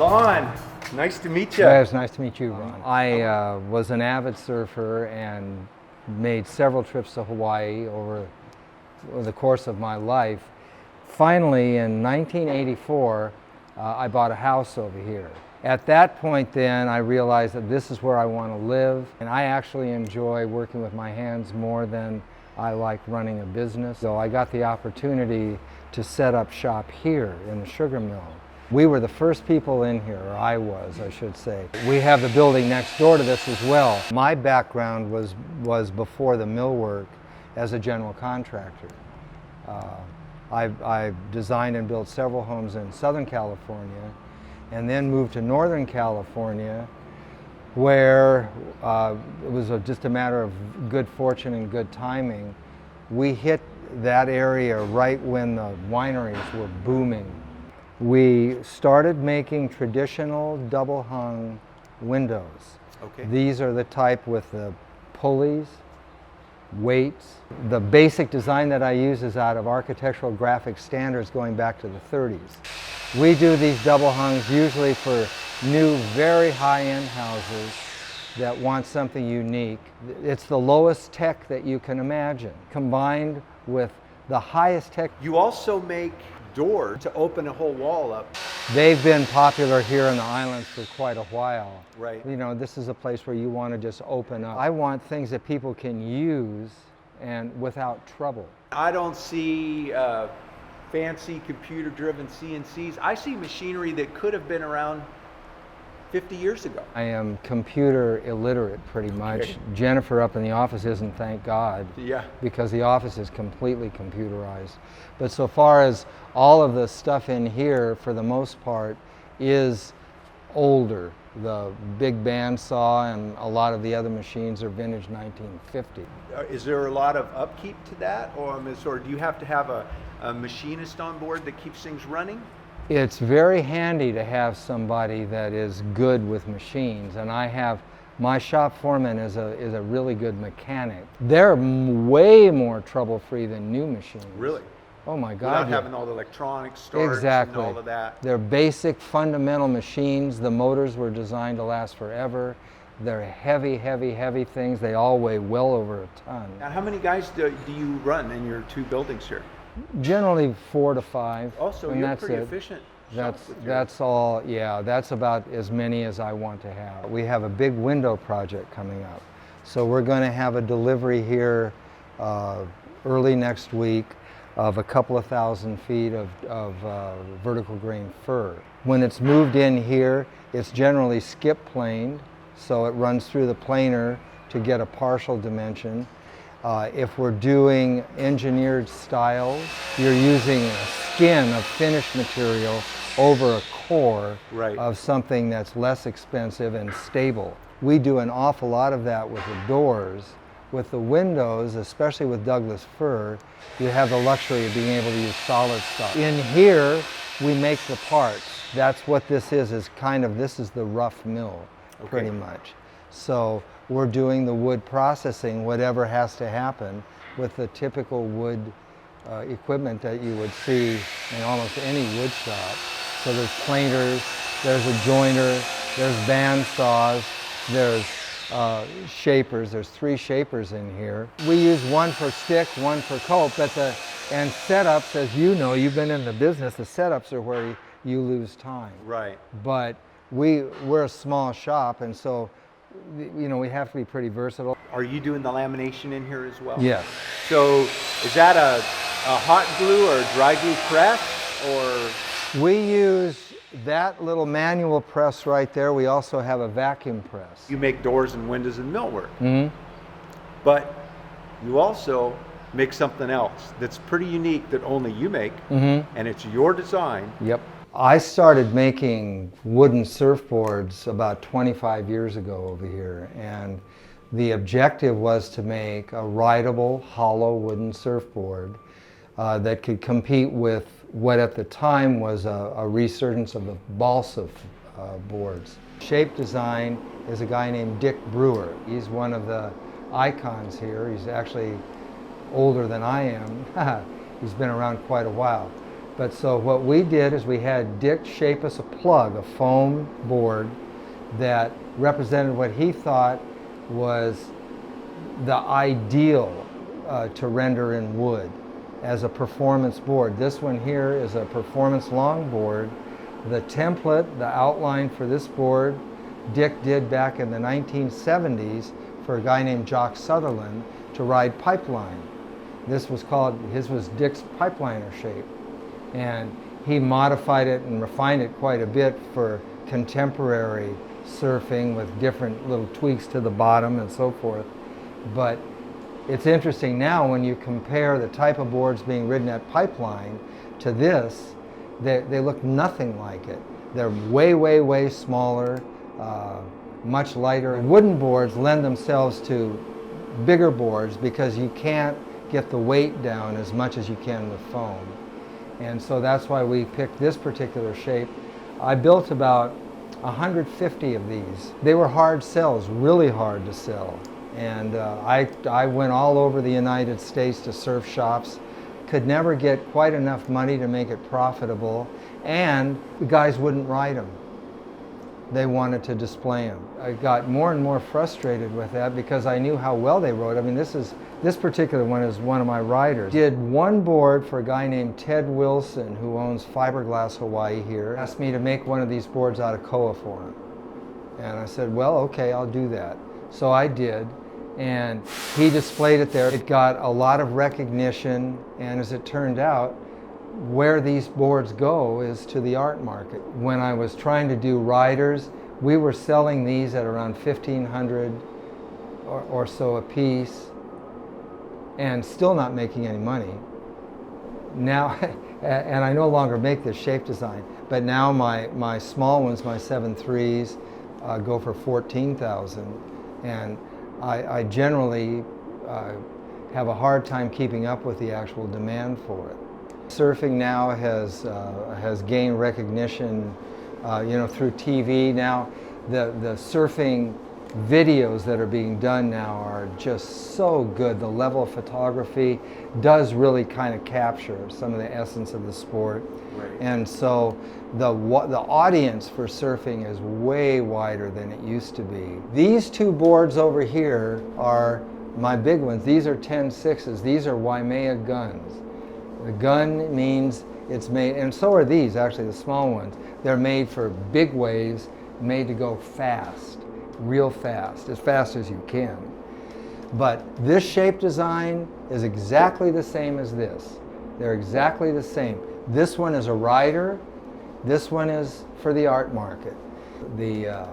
Vaughn, nice to meet you. Yeah, it's nice to meet you, Ron. I was an avid surfer and made several trips to Hawaii over the course of my life. Finally, in 1984, I bought a house over here. At that point then, I realized that this is where I want to live, and I actually enjoy working with my hands more than I like running a business. So I got the opportunity to set up shop here in the sugar mill. We were the first people in here, or I was, I should say. We have the building next door to this as well. My background was before the millwork as a general contractor. I designed and built several homes in Southern California, and then moved to Northern California, where it was just a matter of good fortune and good timing. We hit that area right when the wineries were booming. We started making traditional double-hung windows. Okay. These are the type with the pulleys, weights. The basic design that I use is out of architectural graphic standards going back to the 30s. We do these double hungs usually for new, very high-end houses that want something unique. It's the lowest tech that you can imagine, combined with the highest tech. You also make doors to open a whole wall up. They've been popular here in the islands for quite a while. Right. You know, this is a place where you want to just open up. I want things that people can use and without trouble. I don't see fancy computer-driven CNCs. I see machinery that could have been around 50 years ago. I am computer illiterate pretty much. Okay. Jennifer up in the office isn't, thank God. Yeah. Because the office is completely computerized. But so far as all of the stuff in here, for the most part, is older. The big bandsaw and a lot of the other machines are vintage 1950. Is there a lot of upkeep to that, or do you have to have a machinist on board that keeps things running? It's very handy to have somebody that is good with machines, and I have my shop foreman is a really good mechanic. They're way more trouble-free than new machines. Really? Oh my God! Without having all the electronics, starts, exactly. and all of that. They're basic, fundamental machines. The motors were designed to last forever. They're heavy, heavy, heavy things. They all weigh well over a ton. Now, how many guys do you run in your two buildings here? Generally 4 to 5. Also, and you're that's pretty it. efficient. That's all. Yeah, that's about as many as I want to have. We have a big window project coming up, so we're going to have a delivery here early next week of a couple of thousand feet of vertical grain fir. When it's moved in here, it's generally skip planed, so it runs through the planer to get a partial dimension. If we're doing engineered styles, you're using a skin of finished material over a core of something that's less expensive and stable. We do an awful lot of that with the doors. With the windows, especially with Douglas fir, you have the luxury of being able to use solid stuff. In here, we make the parts. That's what this is this is the rough mill, pretty much. So we're doing the wood processing, whatever has to happen, with the typical wood equipment that you would see in almost any wood shop. So there's planers, there's a joiner, there's band saws, there's shapers. There's 3 shapers in here. We use one for stick, one for cope, and setups, as you know, you've been in the business, the setups are where you lose time. Right. But we're a small shop, and so you know, we have to be pretty versatile. Are you doing the lamination in here as well? Yes. So is that a hot glue or a dry glue press, or? We use that little manual press right there. We also have a vacuum press. You make doors and windows and millwork. Mm-hmm. But you also make something else that's pretty unique that only you make, and it's your design. Yep. I started making wooden surfboards about 25 years ago over here, and the objective was to make a rideable, hollow wooden surfboard that could compete with what at the time was a resurgence of the balsa boards. Shape design is a guy named Dick Brewer. He's one of the icons here. He's actually older than I am. He's been around quite a while. But so what we did is we had Dick shape us a plug, a foam board that represented what he thought was the ideal to render in wood as a performance board. This one here is a performance longboard. The template, the outline for this board, Dick did back in the 1970s for a guy named Jock Sutherland to ride pipeline. This was called, his was Dick's pipeliner shape. And he modified it and refined it quite a bit for contemporary surfing with different little tweaks to the bottom and so forth. But it's interesting now when you compare the type of boards being ridden at pipeline to this, they look nothing like it. They're way, way, way smaller, much lighter. Wooden boards lend themselves to bigger boards because you can't get the weight down as much as you can with foam. And so that's why we picked this particular shape. I built about 150 of these. They were hard sells, really hard to sell. And I went all over the United States to surf shops, could never get quite enough money to make it profitable, and the guys wouldn't ride them. They wanted to display them. I got more and more frustrated with that because I knew how well they rode. I mean, this particular one is one of my riders. Did one board for a guy named Ted Wilson, who owns Fiberglass Hawaii here. Asked me to make one of these boards out of koa for him. And I said, well, okay, I'll do that. So I did, and he displayed it there. It got a lot of recognition, and as it turned out, where these boards go is to the art market. When I was trying to do riders, we were selling these at around $1,500 or so a piece, and still not making any money. Now, and I no longer make this shape design, but now my small ones, my 7.3s, go for $14,000, and I generally have a hard time keeping up with the actual demand for it. Surfing now has gained recognition, through TV. Now, the surfing videos that are being done now are just so good. The level of photography does really kind of capture some of the essence of the sport. Right. And so the audience for surfing is way wider than it used to be. These two boards over here are my big ones. These are 10.6s. These are Waimea Guns. The gun means it's made, and so are these actually, the small ones. They're made for big waves, made to go fast, real fast, as fast as you can. But this shape design is exactly the same as this. They're exactly the same. This one is a rider, this one is for the art market. The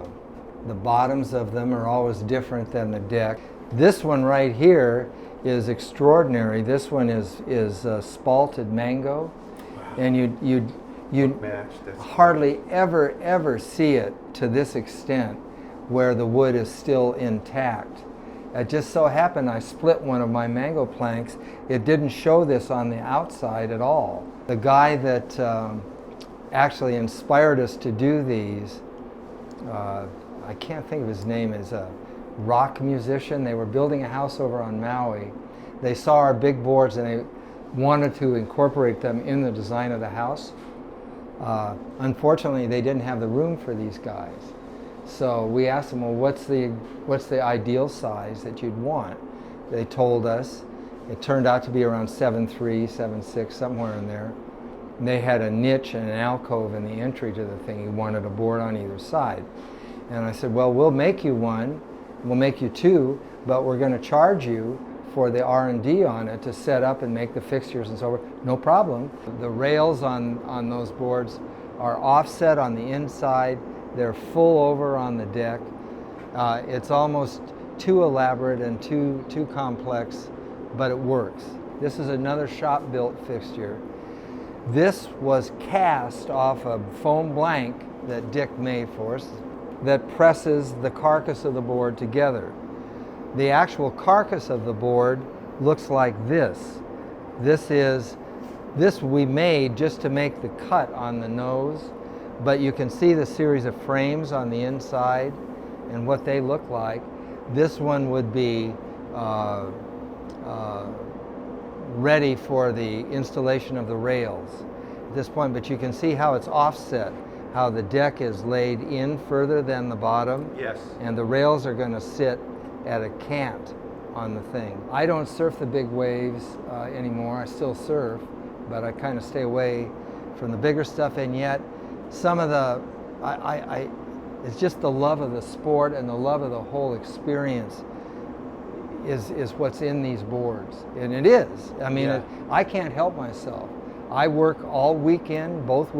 bottoms of them are always different than the deck. This one right here is extraordinary. This one is Spalted Mango, and you hardly ever see it to this extent where the wood is still intact. It just so happened I split one of my mango planks. It didn't show this on the outside at all. The guy that actually inspired us to do these, I can't think of his name, is a rock musician. They were building a house over on Maui. They saw our big boards and they wanted to incorporate them in the design of the house. Unfortunately, they didn't have the room for these guys. So we asked them, well, what's the ideal size that you'd want? They told us. It turned out to be around 7.3, 7.6, somewhere in there. And they had a niche and an alcove in the entry to the thing. He wanted a board on either side. And I said, well, we'll make you one. We'll make you two, but we're going to charge you for the R&D on it to set up and make the fixtures and so forth. No problem. The rails on those boards are offset on the inside. They're full over on the deck. It's almost too elaborate and too complex, but it works. This is another shop-built fixture. This was cast off a foam blank that Dick made for us that presses the carcass of the board together. The actual carcass of the board looks like this. This we made just to make the cut on the nose, but you can see the series of frames on the inside and what they look like. This one would be ready for the installation of the rails. this point, but you can see how it's offset, how the deck is laid in further than the bottom. Yes. And the rails are going to sit at a cant on the thing. I don't surf the big waves anymore. I still surf, but I kind of stay away from the bigger stuff, and yet some of the, it's just the love of the sport and the love of the whole experience is what's in these boards. And it is. I mean, I can't help myself. I work all weekend, both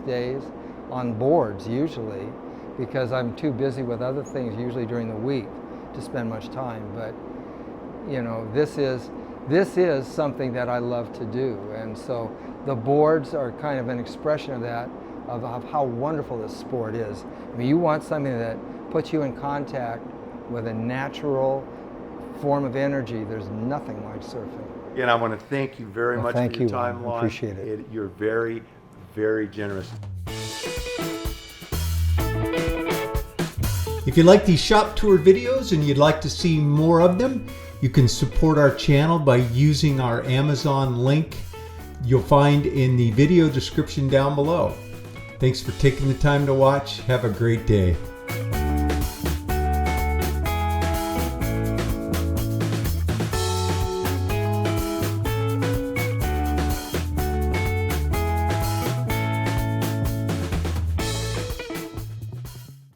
days on boards usually, because I'm too busy with other things usually during the week to spend much time. But this is something that I love to do, and so the boards are kind of an expression of that, of how wonderful this sport is. I mean, you want something that puts you in contact with a natural form of energy. There's nothing like surfing. And I want to thank you very much for your time, Lon. Appreciate it. You're very, very generous. If you like these shop tour videos and you'd like to see more of them, you can support our channel by using our Amazon link you'll find in the video description down below. Thanks for taking the time to watch. Have a great day.